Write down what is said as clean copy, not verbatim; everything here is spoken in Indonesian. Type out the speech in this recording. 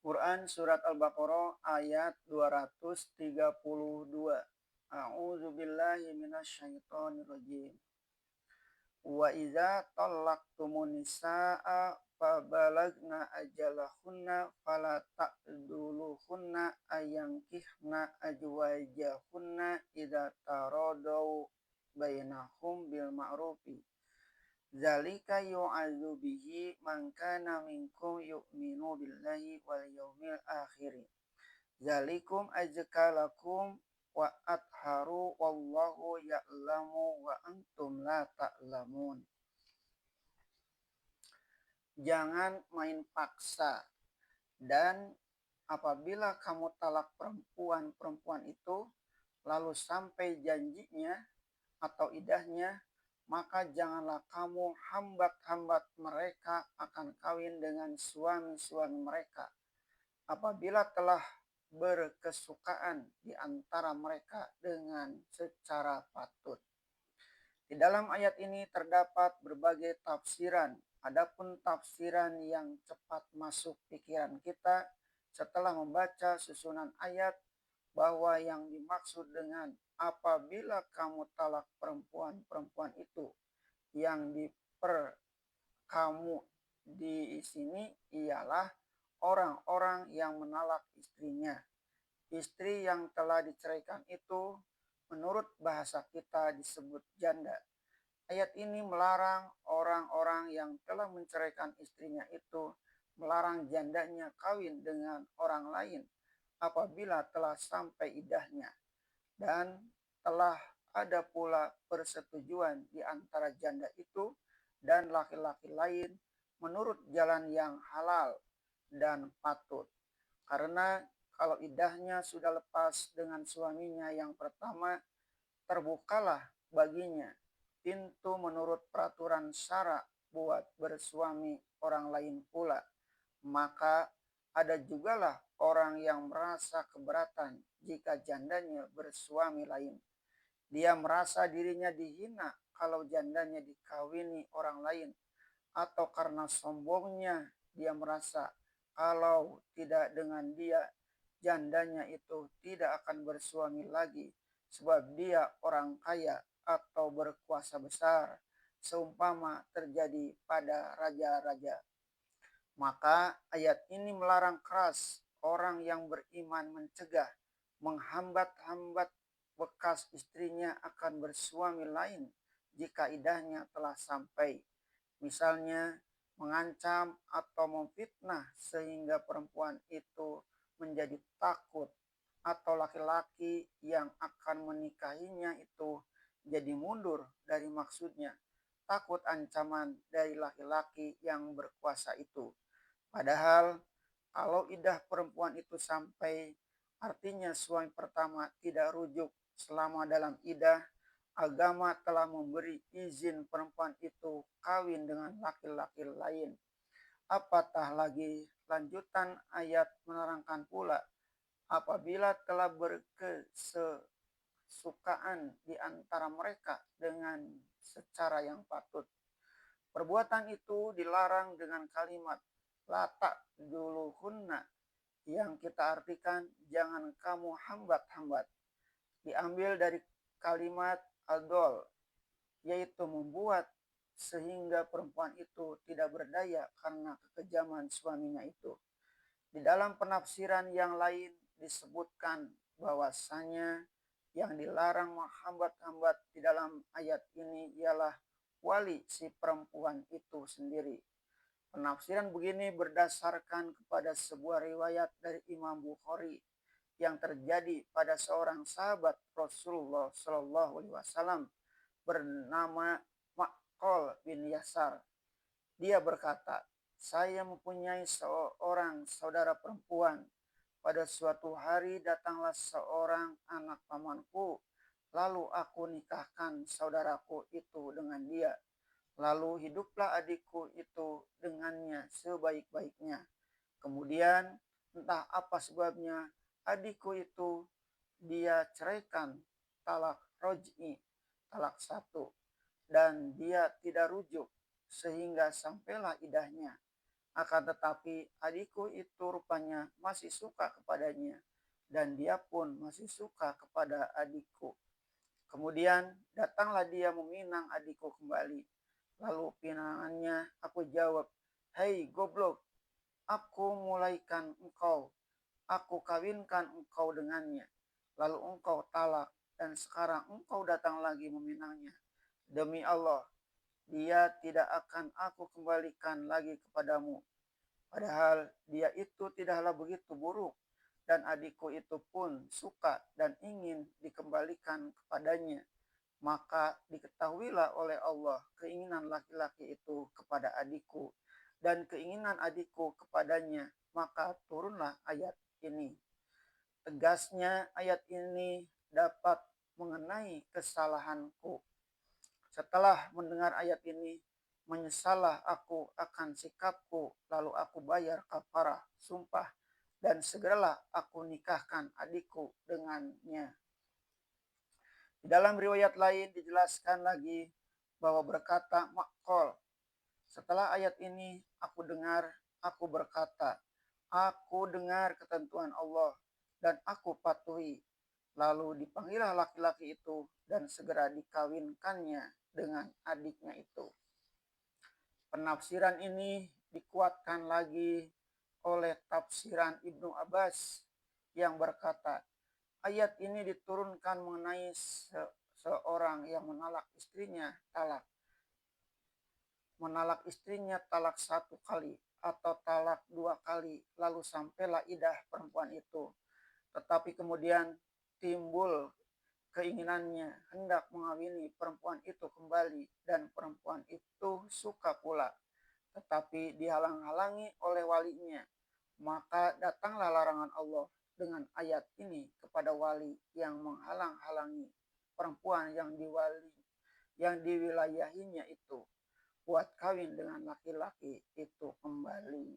Quran Surat Al-Baqarah ayat 232. A'udzu billahi minasyaitonir rajim. Wa idza talaqtumun nisaa fabalagna ajalahunna fala ta'duluhunna ayankihna ajwajahunna idza taradau bainahum bil ma'rufi. Zalika yu'adzu bihi man kana minkum yu'minu billahi wal yaumil akhir. Zalikum azka lakum wa atharu wallahu ya'lamu wa antum la ta'lamun. Jangan main paksa, dan apabila kamu talak perempuan itu lalu sampai janjinya atau idahnya, maka janganlah kamu hambat-hambat mereka akan kawin dengan suami-suami mereka apabila telah berkesukaan di antara mereka dengan secara patut. Di dalam ayat ini terdapat berbagai tafsiran. Adapun tafsiran yang cepat masuk pikiran kita setelah membaca susunan ayat bahwa yang dimaksud dengan apabila kamu talak perempuan-perempuan itu, yang kamu di sini ialah orang-orang yang menalak istrinya. Istri yang telah diceraikan itu menurut bahasa kita disebut janda. Ayat ini melarang orang-orang yang telah menceraikan istrinya itu melarang jandanya kawin dengan orang lain apabila telah sampai idahnya, dan telah ada pula persetujuan di antara janda itu dan laki-laki lain menurut jalan yang halal dan patut. Karena kalau idahnya sudah lepas dengan suaminya yang pertama, terbukalah baginya pintu menurut peraturan syara buat bersuami orang lain pula. Maka ada jugalah orang yang merasa keberatan jika jandanya bersuami lain. Dia merasa dirinya dihina kalau jandanya dikawini orang lain, atau karena sombongnya dia merasa kalau tidak dengan dia, jandanya itu tidak akan bersuami lagi sebab dia orang kaya atau berkuasa besar, seumpama terjadi pada raja-raja. Maka ayat ini melarang keras orang yang beriman mencegah, menghambat-hambat bekas istrinya akan bersuami lain jika idahnya telah sampai. Misalnya mengancam atau memfitnah sehingga perempuan itu menjadi takut, atau laki-laki yang akan menikahinya itu jadi mundur dari maksudnya, takut ancaman dari laki-laki yang berkuasa itu. Padahal kalau idah perempuan itu sampai, artinya suami pertama tidak rujuk selama dalam idah, agama telah memberi izin perempuan itu kawin dengan laki-laki lain. Apatah lagi lanjutan ayat menerangkan pula apabila telah berkesukaan di antara mereka dengan secara yang patut. Perbuatan itu dilarang dengan kalimat la ta'duluhunna, yang kita artikan jangan kamu hambat-hambat. Diambil dari kalimat adol, yaitu membuat sehingga perempuan itu tidak berdaya karena kekejaman suaminya itu. Di dalam penafsiran yang lain disebutkan bahwasanya yang dilarang menghambat-hambat di dalam ayat ini ialah wali si perempuan itu sendiri. Penafsiran begini berdasarkan kepada sebuah riwayat dari Imam Bukhari yang terjadi pada seorang sahabat Rasulullah Shallallahu Alaihi Wasallam bernama Ma'qal bin Yasar. Dia berkata, saya mempunyai seorang saudara perempuan. Pada suatu hari datanglah seorang anak pamanku, lalu aku nikahkan saudaraku itu dengan dia. Lalu hiduplah adikku itu dengannya sebaik-baiknya. Kemudian entah apa sebabnya adikku itu dia ceraikan, talak roj'i, talak satu, dan dia tidak rujuk sehingga sampailah idahnya. Akan tetapi adikku itu rupanya masih suka kepadanya, dan dia pun masih suka kepada adikku. Kemudian datanglah dia meminang adikku kembali. Lalu pinangannya aku jawab, "Hei goblok, aku mulaikan engkau, aku kawinkan engkau dengannya. Lalu engkau talak, dan sekarang engkau datang lagi meminangnya. Demi Allah, dia tidak akan aku kembalikan lagi kepadamu. Padahal dia itu tidaklah begitu buruk, dan adikku itu pun suka dan ingin dikembalikan kepadanya. Maka diketahuilah oleh Allah keinginan laki-laki itu kepada adikku dan keinginan adikku kepadanya. Maka turunlah ayat ini. Tegasnya ayat ini dapat mengenai kesalahanku. Setelah mendengar ayat ini, menyesallah aku akan sikapku, lalu aku bayar kafarah, sumpah, dan segeralah aku nikahkan adikku dengannya. Di dalam riwayat lain dijelaskan lagi bahwa berkata Makol, setelah ayat ini aku berkata, aku dengar ketentuan Allah dan aku patuhi. Lalu dipanggillah laki-laki itu dan segera dikawinkannya dengan adiknya itu. Penafsiran ini dikuatkan lagi oleh tafsiran Ibnu Abbas yang berkata, ayat ini diturunkan mengenai seorang yang menalak istrinya talak satu kali atau talak dua kali, lalu sampailah idah perempuan itu. Tetapi kemudian timbul keinginannya hendak mengawini perempuan itu kembali, dan perempuan itu suka pula, tetapi dihalang-halangi oleh walinya. Maka datanglah larangan Allah dengan ayat ini kepada wali yang menghalang-halangi perempuan yang diwilayahinya itu buat kawin dengan laki-laki itu kembali.